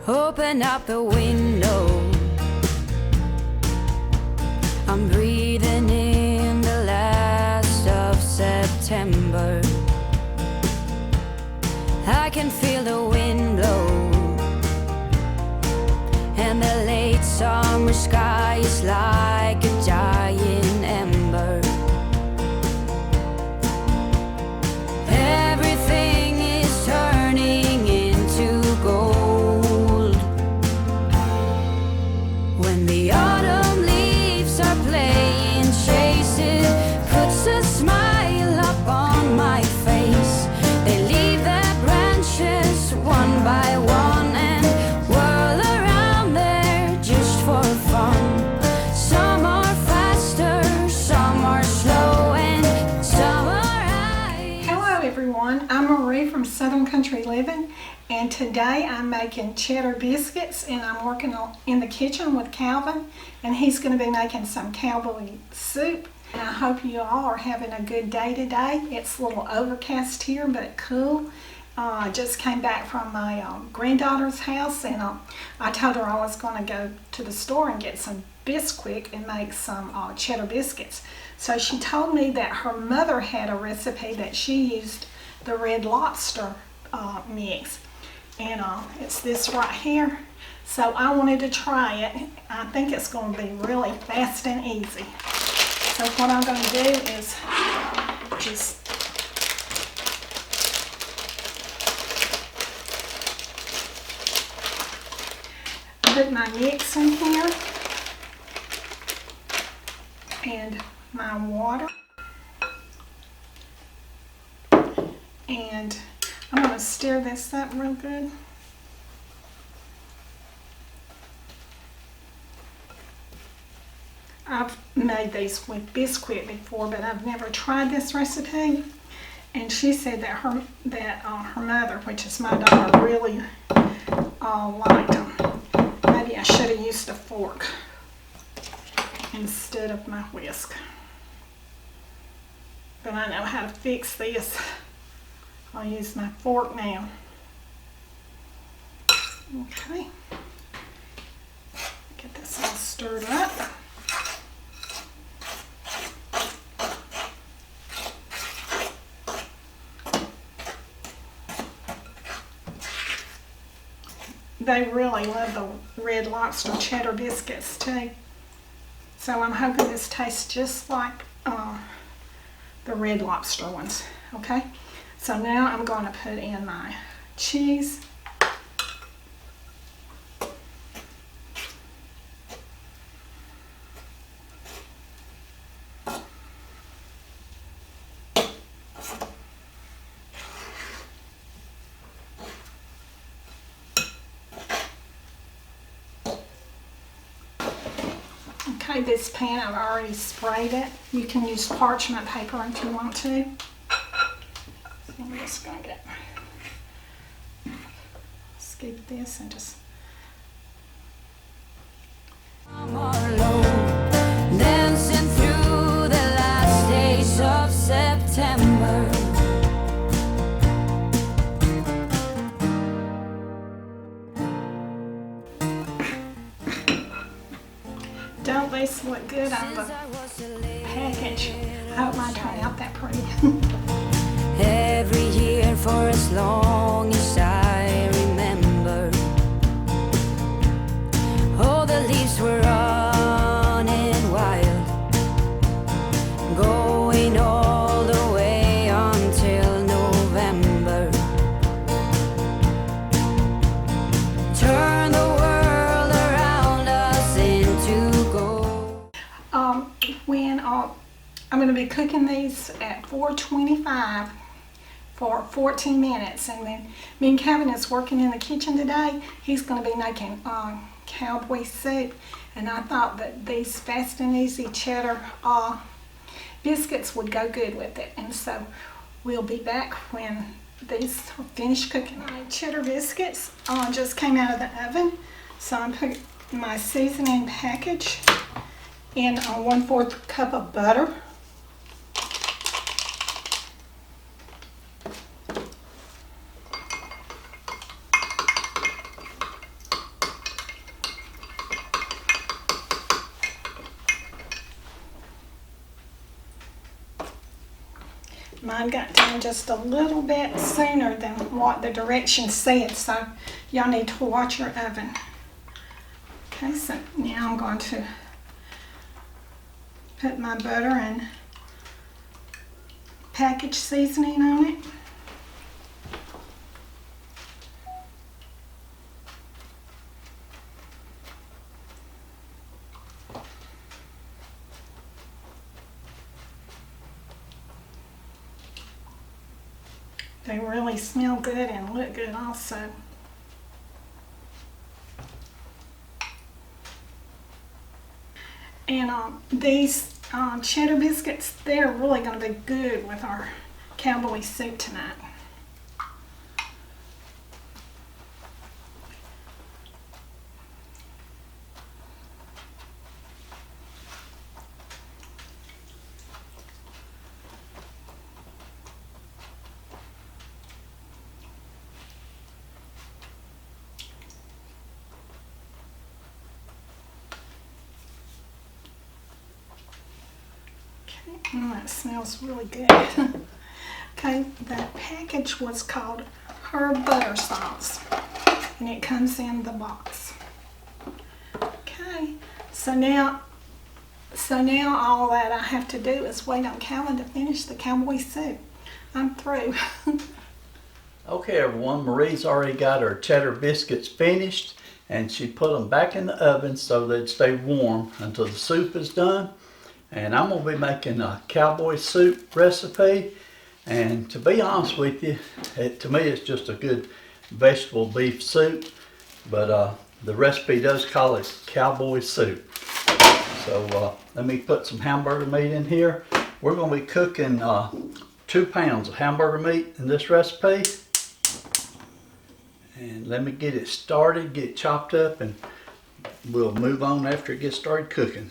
Open up the window. I'm breathing in the last of September. I can feel the wind blow, and the late summer sky is like a giant ember. Everything is turning into gold. When the autumn leaves are playing chase, it puts a smile up on my face. They leave their branches one by one and whirl around there just for fun. Some are faster, some are slow, and some are high. Hello everyone, I'm Marie from Southern Country Living, and today I'm making cheddar biscuits, and I'm working in the kitchen with Calvin, and he's going to be making some cowboy soup. And I hope you all are having a good day today. It's a little overcast here, but cool. I just came back from my granddaughter's house, and I told her I was going to go to the store and get some Bisquick and make some cheddar biscuits. So she told me that her mother had a recipe that she used the Red Lobster mix, and it's this right here. So I wanted to try it. I think it's going to be really fast and easy. So what I'm going to do is just put my mix in here and my water, and I'm going to stir this up real good. I've made these with Bisquick before, but I've never tried this recipe. And she said that her mother, which is my daughter, really liked them. Maybe I should have used a fork instead of my whisk. But I know how to fix this. I'll use my fork now. Okay. Get this all stirred up. They really love the Red Lobster Cheddar Biscuits too. So I'm hoping this tastes just like the Red Lobster ones. Okay, so now I'm going to put in my cheese. Okay, this pan, I've already sprayed it. You can use parchment paper if you want to. So I'm just going to scoop this and just... Dancing through the last days of September. Don't these look good on the package? I hope mine turned out that pretty. Every year for as long as I remember, all the leaves were running wild, going all the way until November. Turn the world around us into gold. I'm going to be cooking these at 425 for 14 minutes, and then me and Kevin is working in the kitchen today. He's going to be making Cowboy Soup, and I thought that these fast and easy cheddar biscuits would go good with it, and so we'll be back when these are finished cooking. My cheddar biscuits just came out of the oven, so I'm putting my seasoning package in a 1/4 cup of butter. Mine got done just a little bit sooner than what the directions said, so y'all need to watch your oven. Okay, so now I'm going to put my butter and package seasoning on it. They really smell good and look good also. And these cheddar biscuits, they're really going to be good with our cowboy soup tonight. That smells really good. Okay, that package was called herb butter sauce, and it comes in the box. Okay, so now all that I have to do is wait on Calvin to finish the cowboy soup. I'm through. Okay everyone, Marie's already got her cheddar biscuits finished, and she put them back in the oven so they'd stay warm until the soup is done. And I'm going to be making a cowboy soup recipe, and to be honest with you, to me it's just a good vegetable beef soup, but the recipe does call it cowboy soup. So let me put some hamburger meat in here. We're going to be cooking 2 pounds of hamburger meat in this recipe. And let me get it started, get it chopped up, and we'll move on after it gets started cooking.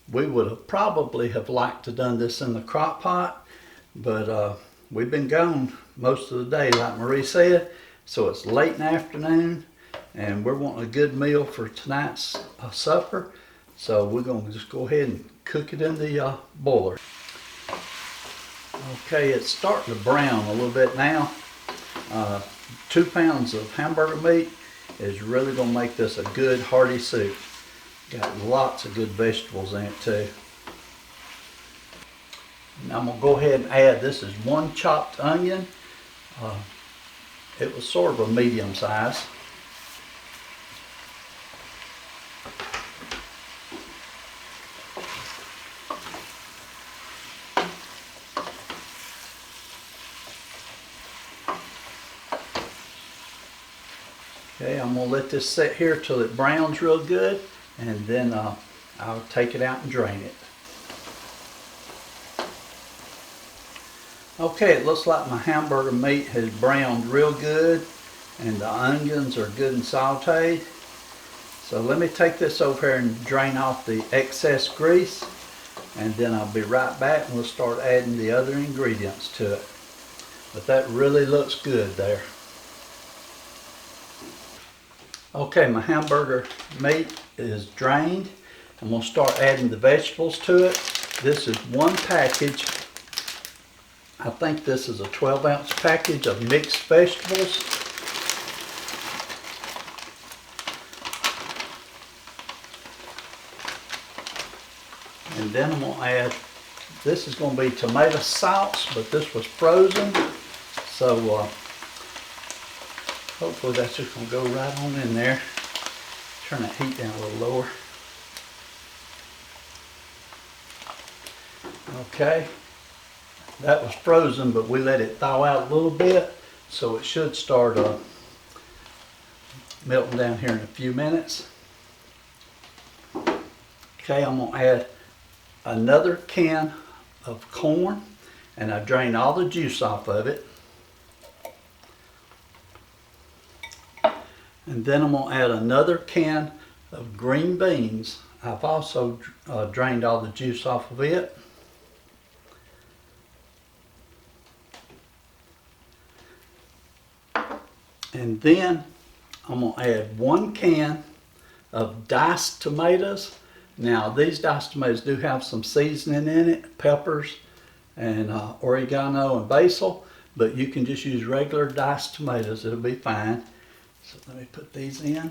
We would have probably liked to done this in the crock pot, but we've been gone most of the day, like Marie said, so it's late in the afternoon, and we're wanting a good meal for tonight's supper, so we're going to just go ahead and cook it in the boiler. Okay, it's starting to brown a little bit now. 2 pounds of hamburger meat is really going to make this a good hearty soup. Got lots of good vegetables in it too. And I'm going to go ahead and add, this is 1 chopped onion. It was sort of a medium size. Okay, I'm going to let this sit here till it browns real good, and then I'll take it out and drain it. Okay, it looks like my hamburger meat has browned real good, and the onions are good and sauteed. So let me take this over here and drain off the excess grease, and then I'll be right back and we'll start adding the other ingredients to it. But that really looks good there. Okay, my hamburger meat is drained. I'm going to start adding the vegetables to it. This is 1 package. I think this is a 12-ounce package of mixed vegetables. And then I'm going to add, this is going to be tomato sauce, but this was frozen. So hopefully that's just going to go right on in there. Turn that heat down a little lower. Okay, that was frozen, but we let it thaw out a little bit, so it should start melting down here in a few minutes. Okay, I'm going to add another can of corn, and I drained all the juice off of it. And then I'm going to add another can of green beans. I've also drained all the juice off of it. And then I'm going to add 1 can of diced tomatoes. Now these diced tomatoes do have some seasoning in it, peppers and oregano and basil, but you can just use regular diced tomatoes, it'll be fine. So let me put these in.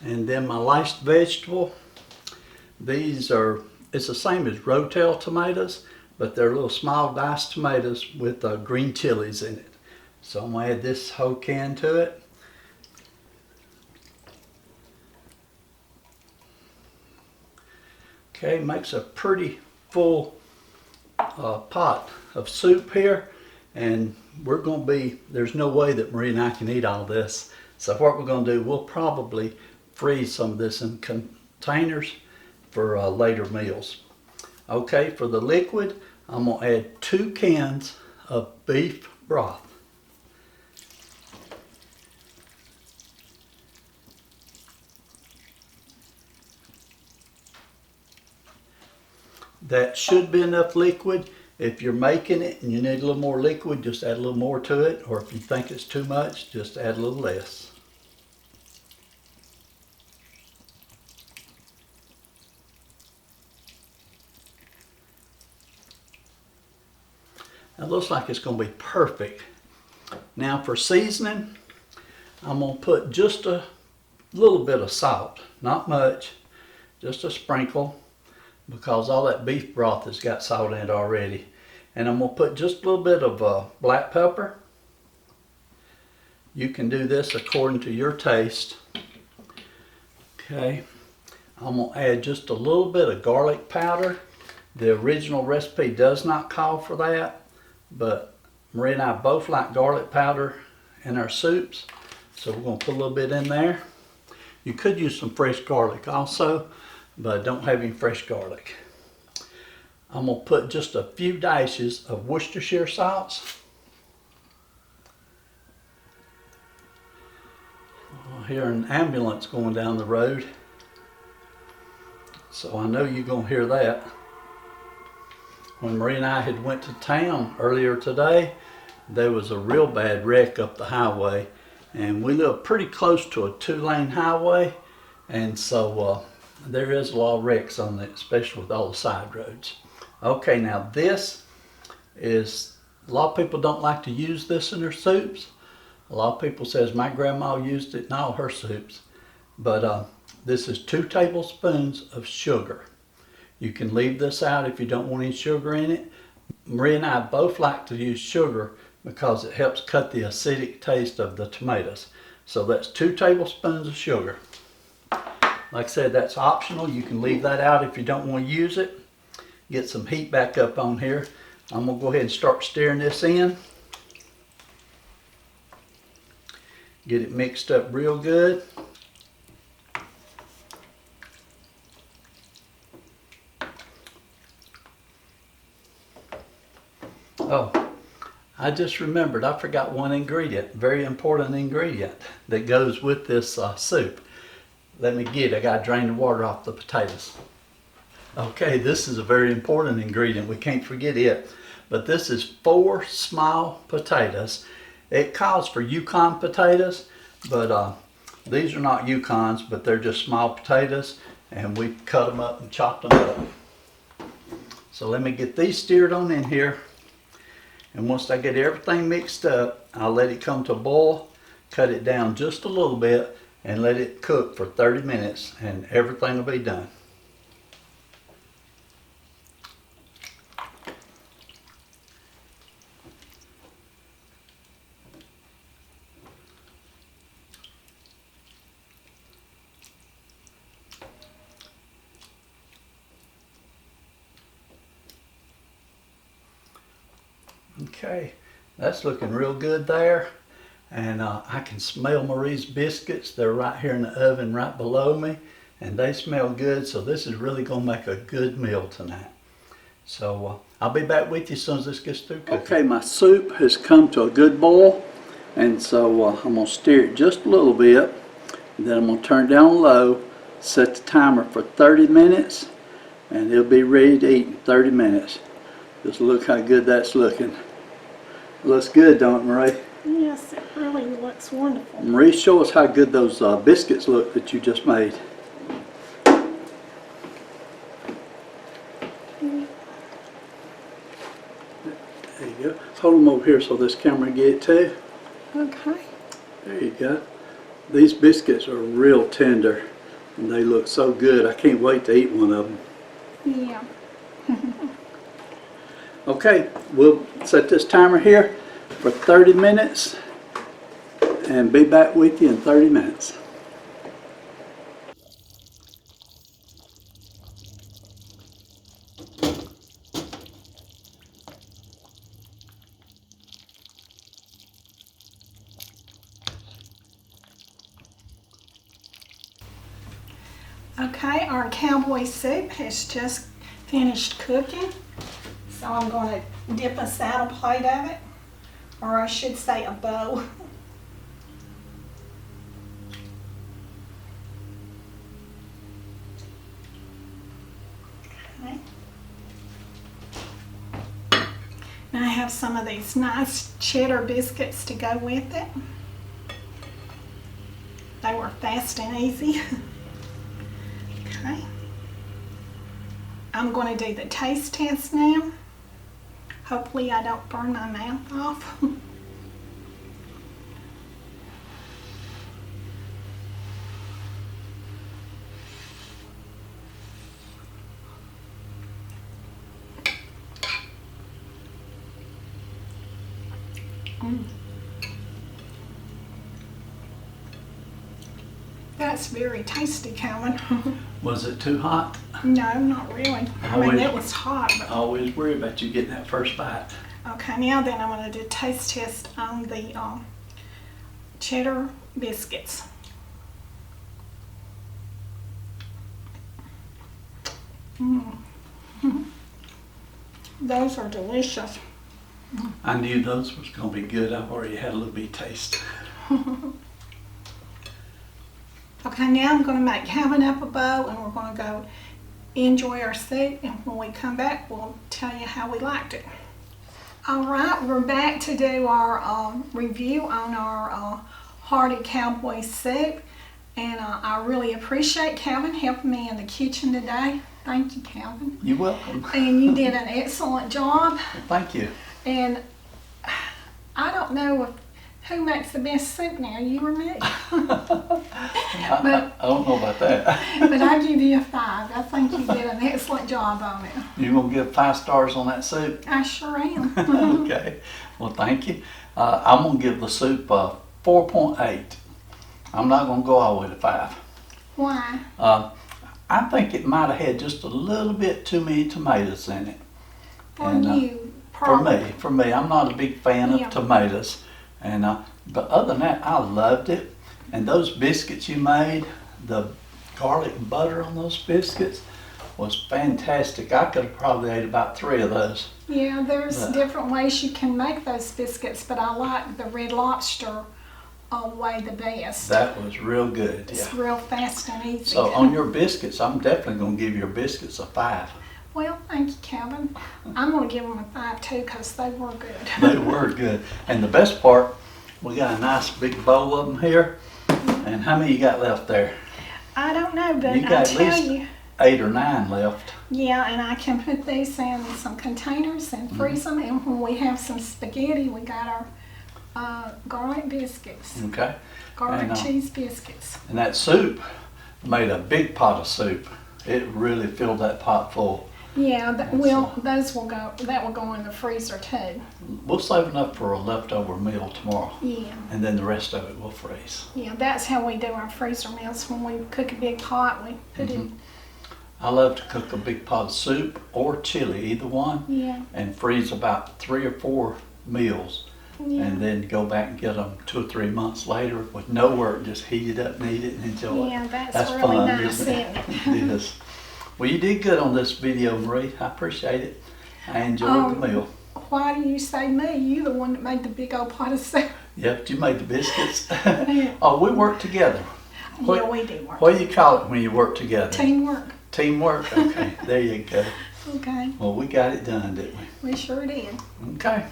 And then my last vegetable, these are, it's the same as rotel tomatoes, but they're little small diced tomatoes with green chilies in it. So I'm going to add this whole can to it. Okay, makes a pretty full pot of soup here, and we're going to be, there's no way that Marie and I can eat all this. So what we're going to do, we'll probably freeze some of this in containers for later meals. Okay, for the liquid, I'm going to add 2 cans of beef broth. That should be enough liquid. If you're making it and you need a little more liquid, just add a little more to it, or if you think it's too much, just add a little less. It looks like it's going to be perfect. Now for seasoning, I'm going to put just a little bit of salt, not much, just a sprinkle, because all that beef broth has got salt in it already. And I'm going to put just a little bit of black pepper. You can do this according to your taste. Okay, I'm going to add just a little bit of garlic powder. The original recipe does not call for that, but Marie and I both like garlic powder in our soups, so we're going to put a little bit in there. You could use some fresh garlic also, but I don't have any fresh garlic. I'm going to put just a few dashes of Worcestershire sauce. I hear an ambulance going down the road, so I know you're going to hear that. When Marie and I had went to town earlier today, there was a real bad wreck up the highway, and we live pretty close to a 2-lane highway, and so there is a lot of wrecks on it, especially with all the side roads. Okay, now this is, a lot of people don't like to use this in their soups. A lot of people says my grandma used it in all her soups, but this is 2 tablespoons of sugar. You can leave this out if you don't want any sugar in it. Marie and I both like to use sugar because it helps cut the acidic taste of the tomatoes. So that's 2 tablespoons of sugar. Like I said, that's optional. You can leave that out if you don't want to use it. Get some heat back up on here. I'm going to go ahead and start stirring this in. Get it mixed up real good. Oh, I just remembered, I forgot one ingredient, very important ingredient that goes with this soup. Let me get it, I gotta drain the water off the potatoes. Okay, this is a very important ingredient, we can't forget it. But this is 4 small potatoes. It calls for Yukon potatoes, but these are not Yukons, but they're just small potatoes, and we cut them up and chopped them up. So let me get these stirred on in here. And once I get everything mixed up, I'll let it come to a boil, cut it down just a little bit, and let it cook for 30 minutes, and everything will be done. Okay, that's looking real good there, and I can smell Marie's biscuits. They're right here in the oven right below me, and they smell good, so this is really going to make a good meal tonight. So I'll be back with you as soon as this gets through cooking. Okay, my soup has come to a good boil, and so I'm going to stir it just a little bit, and then I'm going to turn it down low, set the timer for 30 minutes, and it'll be ready to eat in 30 minutes. Just look how good that's looking. Looks good, don't it, Marie? Yes, it really looks wonderful. Marie, show us how good those biscuits look that you just made. There you go. Hold them over here so this camera get it too. Okay. There you go. These biscuits are real tender and they look so good. I can't wait to eat one of them. Yeah. Okay, we'll set this timer here for 30 minutes and be back with you in 30 minutes. Okay, our cowboy soup has just finished cooking. So I'm going to dip a saddle plate of it, or I should say a bowl. Okay. Now I have some of these nice cheddar biscuits to go with it. They were fast and easy. Okay. I'm going to do the taste test now. Hopefully I don't burn my mouth off. That's very tasty, Calvin. Was it too hot? No, not really. I mean, it was hot. I always worry about you getting that first bite. Okay, now then I'm going to do a taste test on the cheddar biscuits. Those are delicious. I knew those was going to be good. I've already had a little bit of taste. Okay, now I'm going to make Calvin up a bowl and we're going to go enjoy our soup, and when we come back we'll tell you how we liked it. Alright, we're back to do our review on our hearty cowboy soup, and I really appreciate Calvin helping me in the kitchen today. Thank you, Calvin. You're welcome. And you did an excellent job. Well, thank you. And I don't know who makes the best soup now, you or me. I don't know about that. But I give you a 5. I think you did an excellent job on it. You gonna give 5 stars on that soup? I sure am. Okay. Well, thank you. I'm gonna give the soup 4.8. I'm not gonna go all the way to 5. Why? I think it might have had just a little bit too many tomatoes in it. For And, you, probably. For me, I'm not a big fan of tomatoes. And but other than that, I loved it. And those biscuits you made, the garlic and butter on those biscuits was fantastic. I could have probably ate about 3 of those. Yeah, there's different ways you can make those biscuits, but I like the Red Lobster way the best. That was real good. It's Yeah. real fast and easy. So on your biscuits, I'm definitely going to give your biscuits a 5. Well, thank you, Calvin. I'm going to give them a 5 too, because they were good. They were good. And the best part, we got a nice big bowl of them here. And how many you got left there? I don't know, but You I got at tell least you. 8 or 9 left. Yeah, and I can put these in some containers and freeze them. And when we have some spaghetti, we got our garlic biscuits, Okay. garlic And, cheese biscuits. And that soup made a big pot of soup. It really filled that pot full. Yeah, that will go in the freezer too. We'll save enough for a leftover meal tomorrow. Yeah, And then the rest of it we'll freeze. yeah, that's how we do our freezer meals. When we cook a big pot, we put it. I love to cook a big pot of soup or chili, either one, Yeah, and freeze about 3 or 4 meals. yeah. And then go back and get them 2 or 3 months later with no work, just heat it up and eat it and enjoy it. Yeah, that's really fun, nice, isn't isn't it? It is. Well, you did good on this video, Marie. I appreciate it. I enjoyed the meal. Why do you say me? You the one that made the big old pot of soup. Yep, you made the biscuits. Oh, we worked together. Yeah, we do work. What do you call it when you work together? Teamwork. Teamwork? Okay, there you go. Okay, Well, we got it done, didn't we? we sure did. Okay.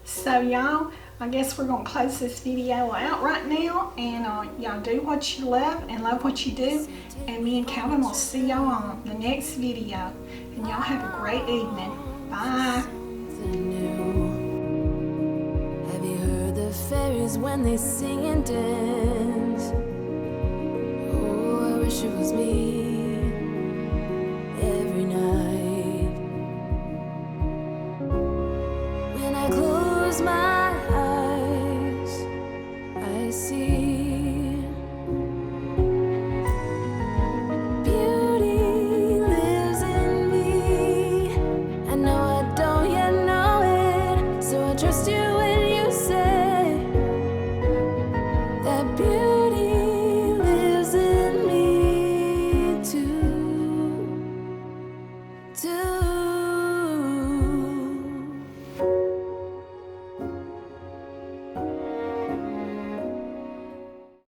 So y'all, I guess we're gonna close this video out right now, and y'all do what you love and love what you do, and me and Calvin will see y'all on the next video, and y'all have a great evening. Bye. Have you heard the fairies when they sing and dance? Oh, I wish it was me.